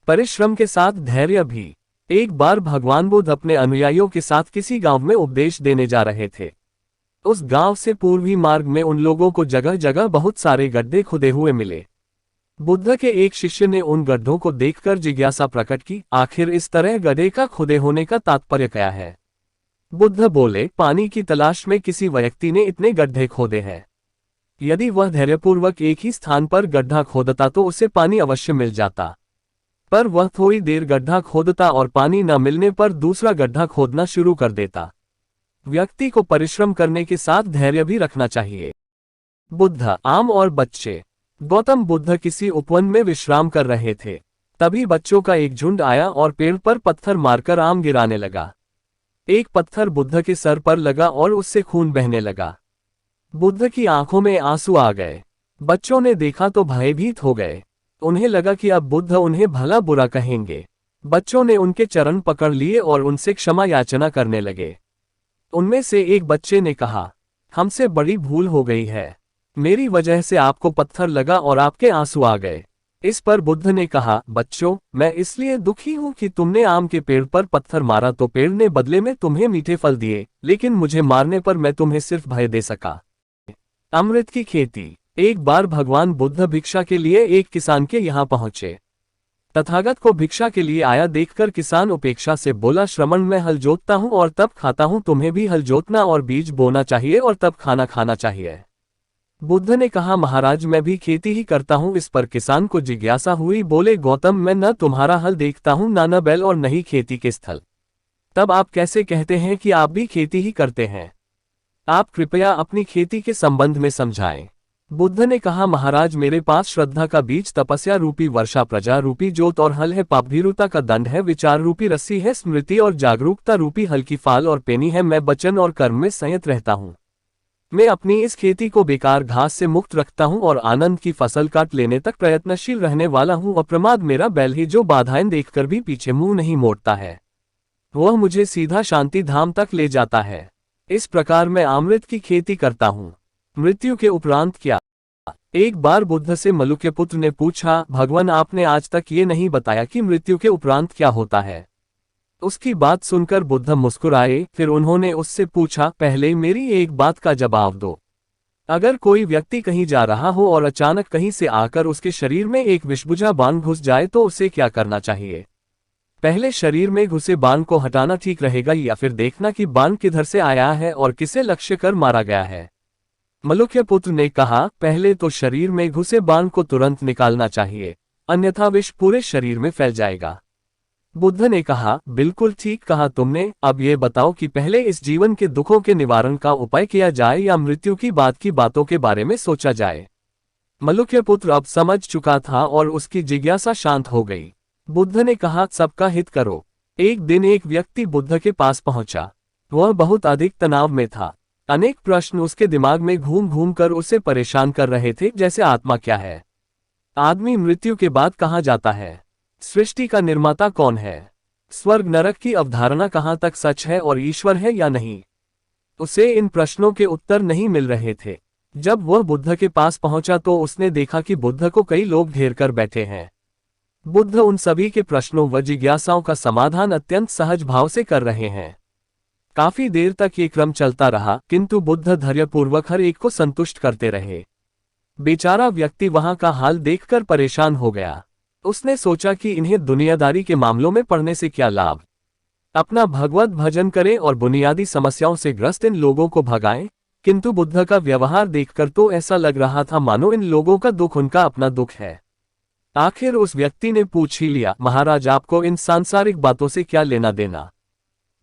परिश्रम के साथ धैर्य भी। एक बार भगवान बुद्ध अपने अनुयायियों के साथ किसी गांव में उपदेश देने जा रहे थे। उस गांव से पूर्वी मार्ग में उन लोगों को जगह जगह बहुत सारे गड्ढे खुदे हुए मिले। बुद्ध के एक शिष्य ने उन गड्ढों को देखकर जिज्ञासा प्रकट की, आखिर इस तरह गड्ढे का खुदे होने का तात्पर्य क्या है। बुद्ध बोले, पानी की तलाश में किसी व्यक्ति ने इतने गड्ढे खोदे हैं। यदि वह धैर्यपूर्वक एक ही स्थान पर गड्ढा खोदता तो उसे पानी अवश्य मिल जाता, पर वह थोड़ी देर गड्ढा खोदता और पानी न मिलने पर दूसरा गड्ढा खोदना शुरू कर देता। व्यक्ति को परिश्रम करने के साथ धैर्य भी रखना चाहिए। बुद्ध, आम और बच्चे। गौतम बुद्ध किसी उपवन में विश्राम कर रहे थे। तभी बच्चों का एक झुंड आया और पेड़ पर पत्थर मारकर आम गिराने लगा। एक पत्थर बुद्ध के सर पर लगा और उससे खून बहने लगा। बुद्ध की आंखों में आंसू आ गए। बच्चों ने देखा तो भयभीत हो गए। उन्हें लगा कि अब बुद्ध उन्हें भला बुरा कहेंगे। बच्चों ने उनके चरण पकड़ लिए और उनसे क्षमा याचना करने लगे। उनमें से एक बच्चे ने कहा, हमसे बड़ी भूल हो गई है, मेरी वजह से आपको पत्थर लगा और आपके आंसू आ गए। इस पर बुद्ध ने कहा, बच्चों, मैं इसलिए दुखी हूं कि तुमने आम के पेड़ पर पत्थर मारा तो पेड़ ने बदले में तुम्हें मीठे फल दिए, लेकिन मुझे मारने पर मैं तुम्हें सिर्फ भय दे सका। अमृत की खेती। एक बार भगवान बुद्ध भिक्षा के लिए एक किसान के यहाँ पहुंचे। तथागत को भिक्षा के लिए आया देखकर किसान उपेक्षा से बोला, श्रमण, मैं हल जोतता हूँ और तब खाता हूँ, तुम्हें भी हल जोतना और बीज बोना चाहिए और तब खाना खाना चाहिए। बुद्ध ने कहा, महाराज, मैं भी खेती ही करता हूँ। इस पर किसान को जिज्ञासा हुई। बोले, गौतम, मैं न तुम्हारा हल देखता हूँ, न बैल और न ही खेती के स्थल। तब आप कैसे कहते हैं कि आप भी खेती ही करते हैं? आप कृपया अपनी खेती के संबंध में समझाएं। बुद्ध ने कहा, महाराज, मेरे पास श्रद्धा का बीज, तपस्या रूपी वर्षा, प्रजा रूपी जोत और हल है, पापभीरुता का दंड है, विचार रूपी रस्सी है, स्मृति और जागरूकता रूपी हल की फाल और पेनी है। मैं वचन और कर्म में संयत रहता हूँ। मैं अपनी इस खेती को बेकार घास से मुक्त रखता हूँ और आनंद की फसल काट लेने तक प्रयत्नशील रहने वाला हूँ। अप्रमाद मेरा बैल ही, जो बाधाएं देखकर भी पीछे मुंह नहीं मोड़ता है। वह मुझे सीधा शांति धाम तक ले जाता है। इस प्रकार मैं अमृत की खेती करता हूँ। मृत्यु के उपरांत क्या? एक बार बुद्ध से मलुक्य पुत्र ने पूछा, भगवान, आपने आज तक ये नहीं बताया कि मृत्यु के उपरांत क्या होता है। उसकी बात सुनकर बुद्ध मुस्कुराए। फिर उन्होंने उससे पूछा, पहले मेरी एक बात का जवाब दो। अगर कोई व्यक्ति कहीं जा रहा हो और अचानक कहीं से आकर उसके शरीर में एक विषबुझा बाण घुस जाए तो उसे क्या करना चाहिए? पहले शरीर में घुसे बाण को हटाना ठीक रहेगा या फिर देखना कि बाण किधर से आया है और किसे लक्ष्य कर मारा गया है? मलुक्य पुत्र ने कहा, पहले तो शरीर में घुसे बाण को तुरंत निकालना चाहिए, अन्यथा विष पूरे शरीर में फैल जाएगा। बुद्ध ने कहा, बिल्कुल ठीक कहा तुमने। अब ये बताओ कि पहले इस जीवन के दुखों के निवारण का उपाय किया जाए या मृत्यु की बातों के बारे में सोचा जाए? मलुक्य पुत्र अब समझ चुका था और उसकी जिज्ञासा शांत हो गई। बुद्ध ने कहा, सबका हित करो। एक दिन एक व्यक्ति बुद्ध के पास पहुंचा। वह बहुत अधिक तनाव में था। अनेक प्रश्न उसके दिमाग में घूम घूम कर उसे परेशान कर रहे थे, जैसे आत्मा क्या है? आदमी मृत्यु के बाद कहाँ जाता है? सृष्टि का निर्माता कौन है? स्वर्ग नरक की अवधारणा कहाँ तक सच है और ईश्वर है या नहीं? उसे इन प्रश्नों के उत्तर नहीं मिल रहे थे। जब वह बुद्ध के पास पहुंचा तो उसने देखा कि बुद्ध को कई लोग घेर कर बैठे हैं। बुद्ध उन सभी के प्रश्नों व जिज्ञासाओं का समाधान अत्यंत सहज भाव से कर रहे हैं। काफी देर तक ये क्रम चलता रहा, किंतु बुद्ध धैर्यपूर्वक हर एक को संतुष्ट करते रहे। बेचारा व्यक्ति वहां का हाल देखकर परेशान हो गया। उसने सोचा कि इन्हें दुनियादारी के मामलों में पड़ने से क्या लाभ। अपना भगवत भजन करें और बुनियादी समस्याओं से ग्रस्त इन लोगों को भगाएं। किंतु बुद्ध का व्यवहार देखकर तो ऐसा लग रहा था मानो इन लोगों का दुख उनका अपना दुख है। आखिर उस व्यक्ति ने पूछ ही लिया, महाराज, आपको इन सांसारिक बातों से क्या लेना देना?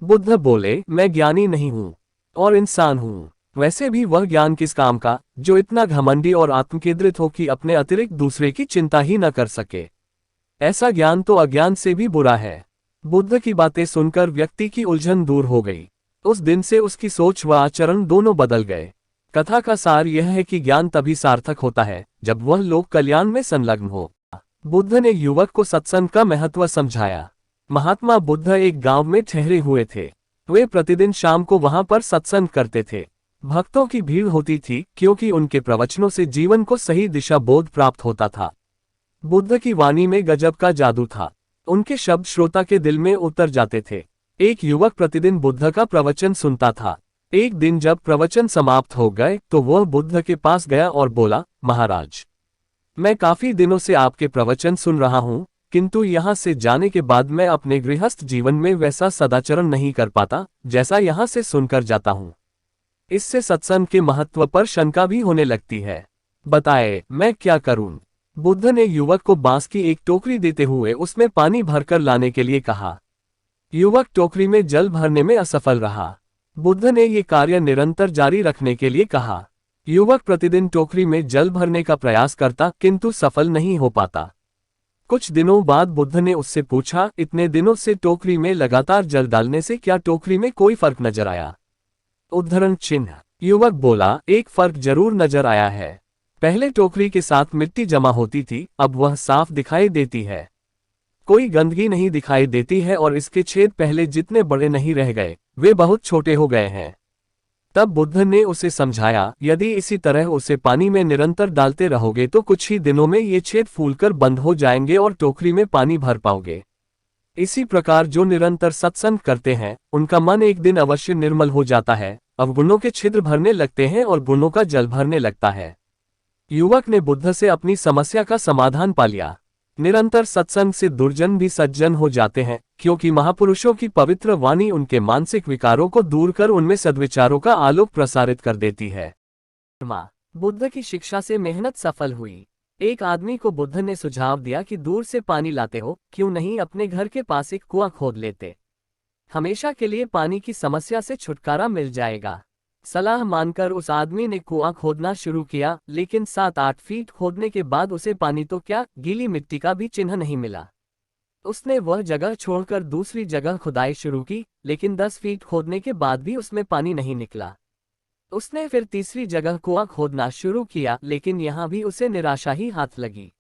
बुद्ध बोले, मैं ज्ञानी नहीं हूँ और इंसान हूँ। वैसे भी वह ज्ञान किस काम का, जो इतना घमंडी और आत्मकेंद्रित हो कि अपने अतिरिक्त दूसरे की चिंता ही न कर सके। ऐसा ज्ञान तो अज्ञान से भी बुरा है। बुद्ध की बातें सुनकर व्यक्ति की उलझन दूर हो गई। उस दिन से उसकी सोच व आचरण दोनों बदल गए। कथा का सार यह है कि ज्ञान तभी सार्थक होता है जब वह लोक कल्याण में संलग्न हो। बुद्ध ने युवक को सत्संग का महत्व समझाया। महात्मा बुद्ध एक गांव में ठहरे हुए थे। वे प्रतिदिन शाम को वहां पर सत्संग करते थे। भक्तों की भीड़ होती थी क्योंकि उनके प्रवचनों से जीवन को सही दिशा बोध प्राप्त होता था। बुद्ध की वाणी में गजब का जादू था। उनके शब्द श्रोता के दिल में उतर जाते थे। एक युवक प्रतिदिन बुद्ध का प्रवचन सुनता था। एक दिन जब प्रवचन समाप्त हो गए तो वह बुद्ध के पास गया और बोला, महाराज, मैं काफी दिनों से आपके प्रवचन सुन रहा हूं, किंतु यहाँ से जाने के बाद मैं अपने गृहस्थ जीवन में वैसा सदाचरण नहीं कर पाता जैसा यहाँ से सुनकर जाता हूँ। इससे सत्संग के महत्व पर शंका भी होने लगती है। बताए, मैं क्या करूं? बुद्ध ने युवक को बांस की एक टोकरी देते हुए उसमें पानी भरकर लाने के लिए कहा। युवक टोकरी में जल भरने में असफल रहा। बुद्ध ने ये कार्य निरंतर जारी रखने के लिए कहा। युवक प्रतिदिन टोकरी में जल भरने का प्रयास करता किंतु सफल नहीं हो पाता। कुछ दिनों बाद बुद्ध ने उससे पूछा, इतने दिनों से टोकरी में लगातार जल डालने से क्या टोकरी में कोई फर्क नजर आया? उद्धरण चिन्ह। युवक बोला, एक फर्क जरूर नजर आया है। पहले टोकरी के साथ मिट्टी जमा होती थी, अब वह साफ दिखाई देती है। कोई गंदगी नहीं दिखाई देती है और इसके छेद पहले जितने बड़े नहीं रह गए, वे बहुत छोटे हो गए हैं। तब बुद्ध ने उसे समझाया, यदि इसी तरह उसे पानी में निरंतर डालते रहोगे तो कुछ ही दिनों में ये छेद फूलकर बंद हो जाएंगे और टोकरी में पानी भर पाओगे। इसी प्रकार जो निरंतर सत्संग करते हैं, उनका मन एक दिन अवश्य निर्मल हो जाता है, अवगुणों के छिद्र भरने लगते हैं और गुणों का जल भरने लगता है। युवक ने बुद्ध से अपनी समस्या का समाधान पा लिया। निरंतर सत्संग से दुर्जन भी सज्जन हो जाते हैं, क्योंकि महापुरुषों की पवित्र वाणी उनके मानसिक विकारों को दूर कर उनमें सद्विचारों का आलोक प्रसारित कर देती है। बुद्ध की शिक्षा से मेहनत सफल हुई। एक आदमी को बुद्ध ने सुझाव दिया कि दूर से पानी लाते हो, क्यों नहीं अपने घर के पास एक कुआं खोद लेते? हमेशा के लिए पानी की समस्या से छुटकारा मिल जाएगा। सलाह मानकर उस आदमी ने कुआं खोदना शुरू किया, लेकिन 7-8 फीट खोदने के बाद उसे पानी तो क्या, गीली मिट्टी का भी चिन्ह नहीं मिला। उसने वह जगह छोड़कर दूसरी जगह खुदाई शुरू की, लेकिन 10 फीट खोदने के बाद भी उसमें पानी नहीं निकला। उसने फिर तीसरी जगह कुआं खोदना शुरू किया, लेकिन यहाँ भी उसे निराशा ही हाथ लगी।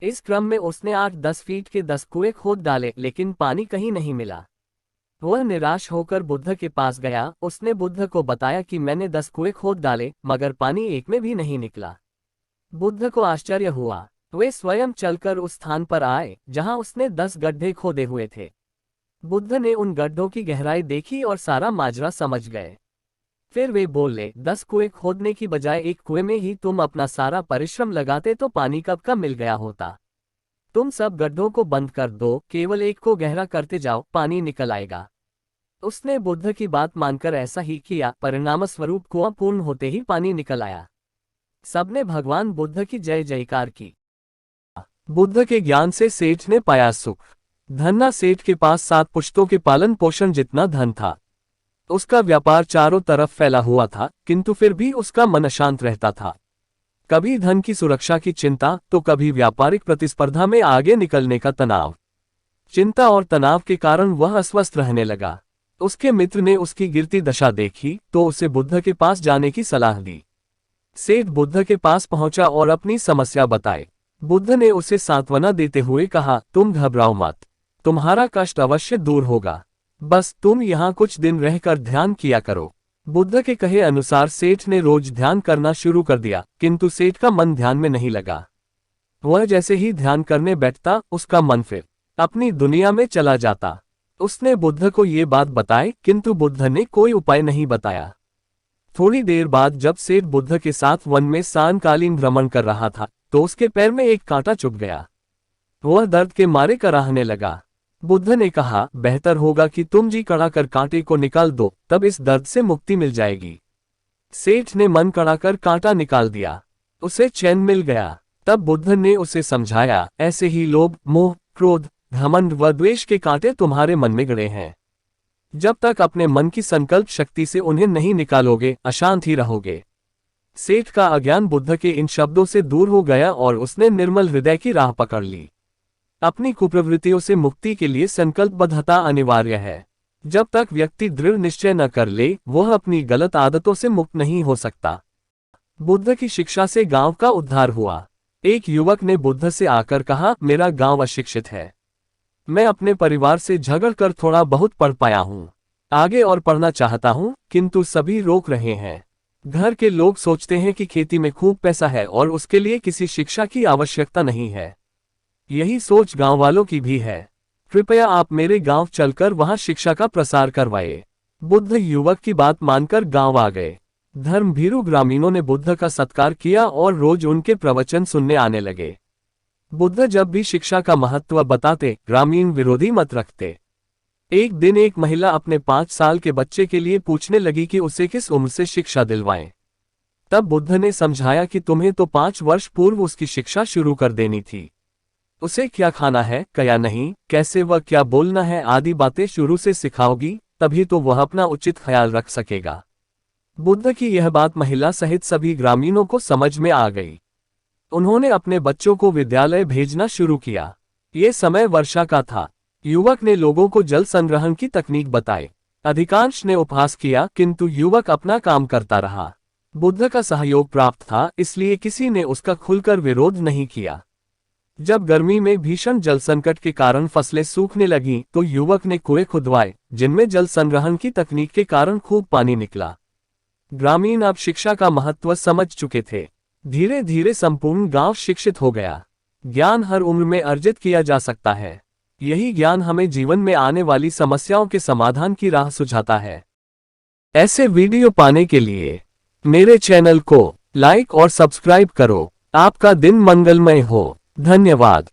इस क्रम में उसने 8-10 फीट के 10 कुएं खोद डाले, लेकिन पानी कहीं नहीं मिला। वह निराश होकर बुद्ध के पास गया। उसने बुद्ध को बताया कि मैंने 10 कुएं खोद डाले, मगर पानी एक में भी नहीं निकला। बुद्ध को आश्चर्य हुआ। वे स्वयं चलकर उस स्थान पर आए जहां उसने 10 गड्ढे खोदे हुए थे। बुद्ध ने उन गड्ढों की गहराई देखी और सारा माजरा समझ गए। फिर वे बोले, 10 कुएं खोदने की बजाय एक कुएं में ही तुम अपना सारा परिश्रम लगाते तो पानी कब का मिल गया होता। तुम सब गड्ढों को बंद कर दो, केवल एक को गहरा करते जाओ, पानी निकल आएगा। उसने बुद्ध की बात मानकर ऐसा ही किया। परिणामस्वरूप कुआं पूर्ण होते ही पानी निकल आया। सबने भगवान बुद्ध की जय जयकार की। बुद्ध के ज्ञान से सेठ ने पाया सुख। धन्ना सेठ के पास 7 पुश्तों के पालन पोषण जितना धन था। उसका व्यापार चारों तरफ फैला हुआ था, किंतु फिर भी उसका मन अशांत रहता था। कभी धन की सुरक्षा की चिंता, तो कभी व्यापारिक प्रतिस्पर्धा में आगे निकलने का तनाव। चिंता और तनाव के कारण वह अस्वस्थ रहने लगा। उसके मित्र ने उसकी गिरती दशा देखी तो उसे बुद्ध के पास जाने की सलाह दी। सेठ बुद्ध के पास पहुंचा और अपनी समस्या बताई। बुद्ध ने उसे सांत्वना देते हुए कहा, तुम घबराओ मत, तुम्हारा कष्ट अवश्य दूर होगा, बस तुम यहाँ कुछ दिन रहकर ध्यान किया करो। बुद्ध के कहे अनुसार सेठ ने रोज ध्यान करना शुरू कर दिया, किंतु सेठ का मन ध्यान में नहीं लगा। वह जैसे ही ध्यान करने बैठता, उसका मन फिर अपनी दुनिया में चला जाता। उसने बुद्ध को ये बात बताई, किंतु बुद्ध ने कोई उपाय नहीं बताया। थोड़ी देर बाद जब सेठ बुद्ध के साथ वन में सायंकालीन भ्रमण कर रहा था, तो उसके पैर में एक कांटा चुभ गया। वह दर्द के मारे कराहने लगा। बुद्ध ने कहा, बेहतर होगा कि तुम जी कड़ा कर कांटे को निकाल दो, तब इस दर्द से मुक्ति मिल जाएगी। सेठ ने मन कड़ा कर कांटा निकाल दिया। उसे चैन मिल गया। तब बुद्ध ने उसे समझाया, ऐसे ही लोभ, मोह, क्रोध, घमंड व द्वेष के कांटे तुम्हारे मन में गड़े हैं। जब तक अपने मन की संकल्प शक्ति से उन्हें नहीं निकालोगे, अशांत ही रहोगे। सेठ का अज्ञान बुद्ध के इन शब्दों से दूर हो गया और उसने निर्मल हृदय की राह पकड़ ली। अपनी कुप्रवृत्तियों से मुक्ति के लिए संकल्पबद्धता अनिवार्य है। जब तक व्यक्ति दृढ़ निश्चय न कर ले, वह अपनी गलत आदतों से मुक्त नहीं हो सकता। बुद्ध की शिक्षा से गांव का उद्धार हुआ। एक युवक ने बुद्ध से आकर कहा, मेरा गांव अशिक्षित है। मैं अपने परिवार से झगड़कर थोड़ा बहुत पढ़ पाया हूँ। आगे और पढ़ना चाहता हूँ, किंतु सभी रोक रहे हैं। घर के लोग सोचते हैं कि खेती में खूब पैसा है और उसके लिए किसी शिक्षा की आवश्यकता नहीं है। यही सोच गांव वालों की भी है। कृपया आप मेरे गांव चलकर वहां शिक्षा का प्रसार करवाए। बुद्ध युवक की बात मानकर गांव आ गए। धर्मभीरू ग्रामीणों ने बुद्ध का सत्कार किया और रोज उनके प्रवचन सुनने आने लगे। बुद्ध जब भी शिक्षा का महत्व बताते, ग्रामीण विरोधी मत रखते। एक दिन एक महिला अपने 5 साल के बच्चे के लिए पूछने लगी कि उसे किस उम्र से शिक्षा दिलवाएं। तब बुद्ध ने समझाया कि तुम्हें तो 5 वर्ष पूर्व उसकी शिक्षा शुरू कर देनी थी। उसे क्या खाना है, क्या नहीं, कैसे वह क्या बोलना है आदि बातें शुरू से सिखाओगी, तभी तो वह अपना उचित ख्याल रख सकेगा। बुद्ध की यह बात महिला सहित सभी ग्रामीणों को समझ में आ गई। उन्होंने अपने बच्चों को विद्यालय भेजना शुरू किया। ये समय वर्षा का था। युवक ने लोगों को जल संग्रहण की तकनीक बताई। अधिकांश ने उपहास किया, किंतु युवक अपना काम करता रहा। बुद्ध का सहयोग प्राप्त था, इसलिए किसी ने उसका खुलकर विरोध नहीं किया। जब गर्मी में भीषण जल संकट के कारण फसलें सूखने लगीं, तो युवक ने कुएं खुदवाए, जिनमें जल संग्रहण की तकनीक के कारण खूब पानी निकला। ग्रामीण अब शिक्षा का महत्व समझ चुके थे। धीरे धीरे संपूर्ण गांव शिक्षित हो गया। ज्ञान हर उम्र में अर्जित किया जा सकता है। यही ज्ञान हमें जीवन में आने वाली समस्याओं के समाधान की राह सुझाता है। ऐसे वीडियो पाने के लिए मेरे चैनल को लाइक और सब्सक्राइब करो। आपका दिन मंगलमय हो। धन्यवाद।